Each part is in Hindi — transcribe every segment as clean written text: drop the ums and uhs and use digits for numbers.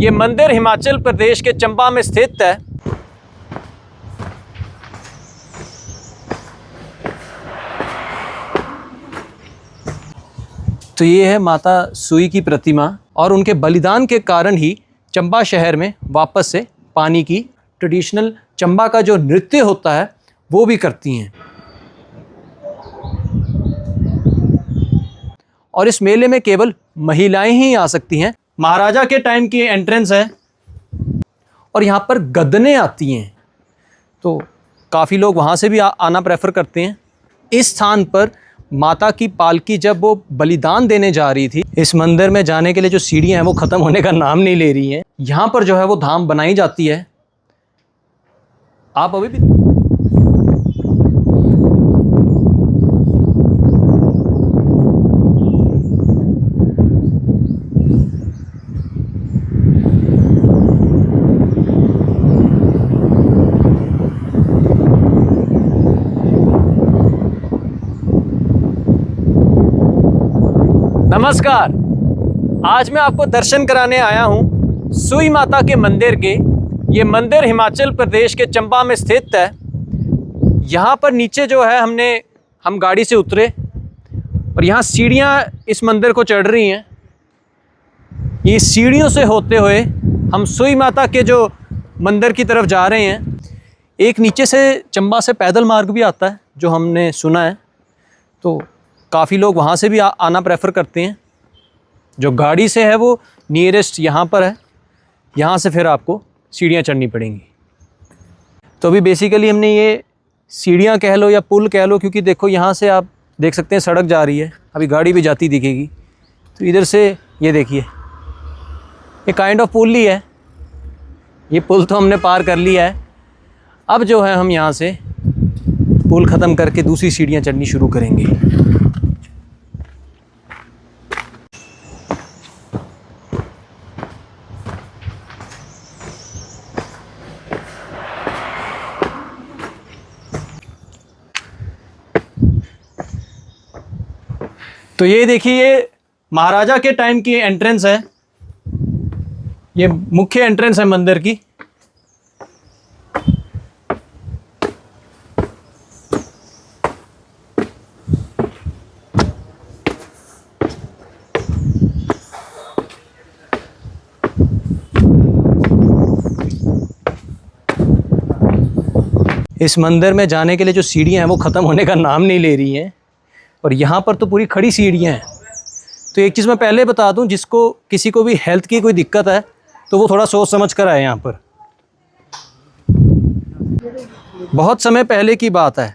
ये मंदिर हिमाचल प्रदेश के चंबा में स्थित है। तो ये है माता सुई की प्रतिमा और उनके बलिदान के कारण ही चंबा शहर में वापस से पानी की ट्रेडिशनल चंबा का जो नृत्य होता है वो भी करती हैं। और इस मेले में केवल महिलाएं ही आ सकती हैं। महाराजा के टाइम की एंट्रेंस है और यहाँ पर गदने आती हैं, तो काफ़ी लोग वहाँ से भी आना प्रेफर करते हैं। इस स्थान पर माता की पालकी जब वो बलिदान देने जा रही थी, इस मंदिर में जाने के लिए जो सीढ़ियाँ हैं वो ख़त्म होने का नाम नहीं ले रही हैं। यहाँ पर जो है वो धाम बनाई जाती है। आप अभी भी नमस्कार। आज मैं आपको दर्शन कराने आया हूँ सुई माता के मंदिर के। ये मंदिर हिमाचल प्रदेश के चंबा में स्थित है। यहाँ पर नीचे जो है हम गाड़ी से उतरे और यहाँ सीढ़ियाँ इस मंदिर को चढ़ रही हैं। ये सीढ़ियों से होते हुए हम सुई माता के जो मंदिर की तरफ जा रहे हैं। एक नीचे से चंबा से पैदल मार्ग भी आता है जो हमने सुना है, तो काफ़ी लोग वहाँ से भी आना प्रेफर करते हैं। जो गाड़ी से है वो नियरेस्ट यहाँ पर है, यहाँ से फिर आपको सीढ़ियाँ चढ़नी पड़ेंगी। तो अभी बेसिकली हमने ये सीढ़ियाँ कह लो या पुल कह लो, क्योंकि देखो यहाँ से आप देख सकते हैं सड़क जा रही है, अभी गाड़ी भी जाती दिखेगी। तो इधर से ये देखिए, ये काइंड ऑफ पुल ही है। ये पुल तो हमने पार कर लिया है। अब जो है हम यहाँ से पुल ख़त्म करके दूसरी सीढ़ियाँ चढ़नी शुरू करेंगे। तो ये देखिए, ये महाराजा के टाइम की एंट्रेंस है। ये मुख्य एंट्रेंस है मंदिर की। इस मंदिर में जाने के लिए जो सीढ़ियाँ हैं वो ख़त्म होने का नाम नहीं ले रही हैं, और यहाँ पर तो पूरी खड़ी सीढ़ियाँ हैं। तो एक चीज़ मैं पहले बता दूँ, जिसको किसी को भी हेल्थ की कोई दिक्कत है तो वो थोड़ा सोच समझ कर आए यहाँ पर। बहुत समय पहले की बात है,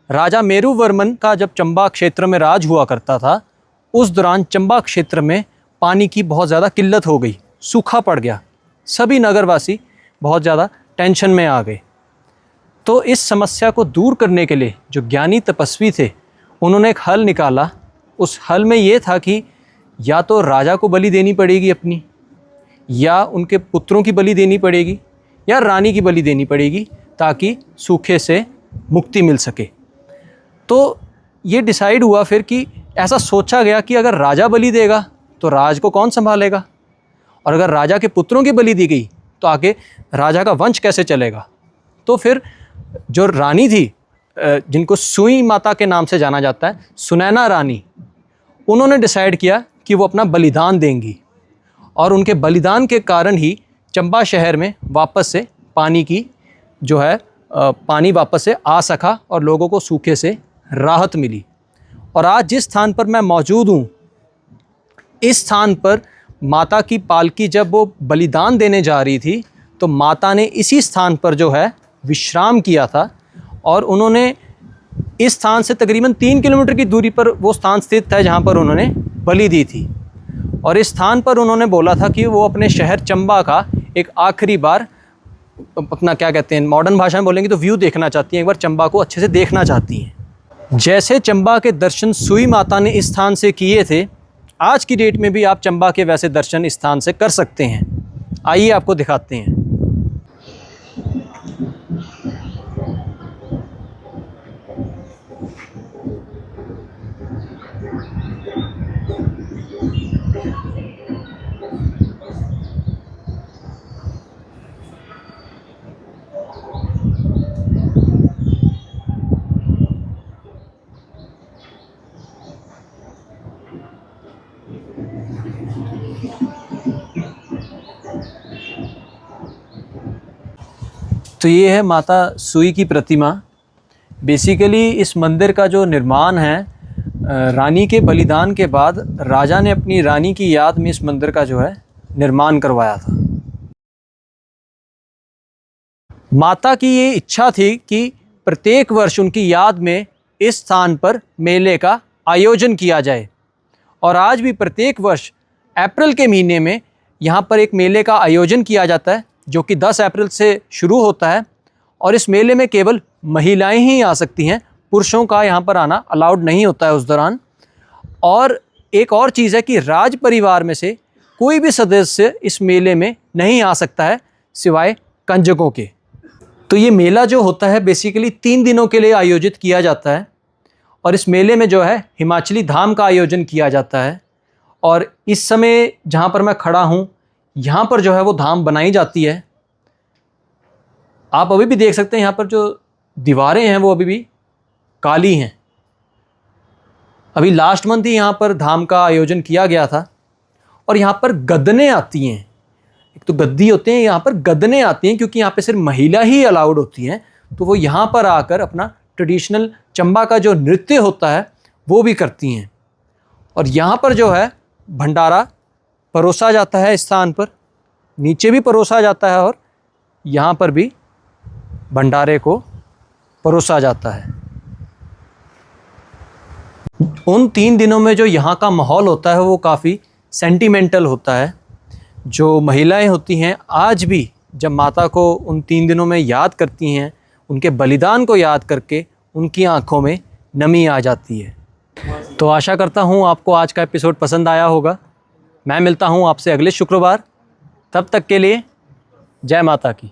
राजा मेरुवर्मन का जब चंबा क्षेत्र में राज हुआ करता था, उस दौरान चंबा क्षेत्र में पानी की बहुत ज़्यादा किल्लत हो गई, सूखा पड़ गया। सभी नगरवासी बहुत ज़्यादा टेंशन में आ गए। तो इस समस्या को दूर करने के लिए जो ज्ञानी तपस्वी थे, उन्होंने एक हल निकाला। उस हल में ये था कि या तो राजा को बलि देनी पड़ेगी अपनी, या उनके पुत्रों की बलि देनी पड़ेगी, या रानी की बलि देनी पड़ेगी, ताकि सूखे से मुक्ति मिल सके। तो ये डिसाइड हुआ फिर कि ऐसा सोचा गया कि अगर राजा बलि देगा तो राज को कौन संभालेगा, और अगर राजा के पुत्रों की बलि दी गई तो आगे राजा का वंश कैसे चलेगा। तो फिर जो रानी थी, जिनको सुई माता के नाम से जाना जाता है, सुनैना रानी, उन्होंने डिसाइड किया कि वो अपना बलिदान देंगी। और उनके बलिदान के कारण ही चंबा शहर में वापस से पानी की जो है पानी वापस से आ सका और लोगों को सूखे से राहत मिली। और आज जिस स्थान पर मैं मौजूद हूँ, इस स्थान पर माता की पालकी जब वो बलिदान देने जा रही थी, तो माता ने इसी स्थान पर जो है विश्राम किया था। और उन्होंने इस स्थान से तकरीबन 3 किलोमीटर की दूरी पर वो स्थान स्थित है जहाँ पर उन्होंने बलि दी थी। और इस स्थान पर उन्होंने बोला था कि वो अपने शहर चंबा का एक आखिरी बार अपना, क्या कहते हैं, मॉडर्न भाषा में बोलेंगे तो व्यू देखना चाहती हैं, एक बार चंबा को अच्छे से देखना चाहती हैं। जैसे चंबा के दर्शन सुई माता ने इस स्थान से किए थे, आज की डेट में भी आप चंबा के वैसे दर्शन इस स्थान से कर सकते हैं। आइए आपको दिखाते हैं। तो ये है माता सुई की प्रतिमा। बेसिकली इस मंदिर का जो निर्माण है रानी के बलिदान के बाद राजा ने अपनी रानी की याद में इस मंदिर का जो है निर्माण करवाया था। माता की ये इच्छा थी कि प्रत्येक वर्ष उनकी याद में इस स्थान पर मेले का आयोजन किया जाए और आज भी प्रत्येक वर्ष अप्रैल के महीने में यहाँ पर एक मेले का आयोजन किया जाता है जो कि 10 अप्रैल से शुरू होता है और इस मेले में केवल महिलाएं ही आ सकती हैं, पुरुषों का यहाँ पर आना अलाउड नहीं होता है उस दौरान। और एक और चीज़ है कि राज परिवार में से कोई भी सदस्य इस मेले में नहीं आ सकता है सिवाय कंजकों के। तो ये मेला जो होता है बेसिकली 3 दिनों के लिए आयोजित किया जाता है और इस मेले में जो है हिमाचली धाम का आयोजन किया जाता है। और इस समय जहाँ पर मैं खड़ा हूँ यहाँ पर जो है वो धाम बनाई जाती है। आप अभी भी देख सकते हैं यहाँ पर जो दीवारें हैं वो अभी भी काली हैं। अभी लास्ट मंथ ही यहाँ पर धाम का आयोजन किया गया था और यहाँ पर गदने आती हैं। एक तो गद्दी होते हैं, यहाँ पर गदने आती हैं क्योंकि यहाँ पे सिर्फ महिला ही अलाउड होती हैं। तो वो यहाँ पर आकर अपना ट्रेडिशनल चंबा का जो नृत्य होता है वो भी करती हैं। और यहाँ पर जो है भंडारा परोसा जाता है, इस स्थान पर नीचे भी परोसा जाता है और यहाँ पर भी भंडारे को परोसा जाता है। उन 3 दिनों में जो यहाँ का माहौल होता है वो काफ़ी सेंटिमेंटल होता है। जो महिलाएं होती हैं आज भी जब माता को उन 3 दिनों में याद करती हैं, उनके बलिदान को याद करके उनकी आंखों में नमी आ जाती है। तो आशा करता हूँ आपको आज का एपिसोड पसंद आया होगा। मैं मिलता हूँ आपसे अगले शुक्रवार। तब तक के लिए जय माता की।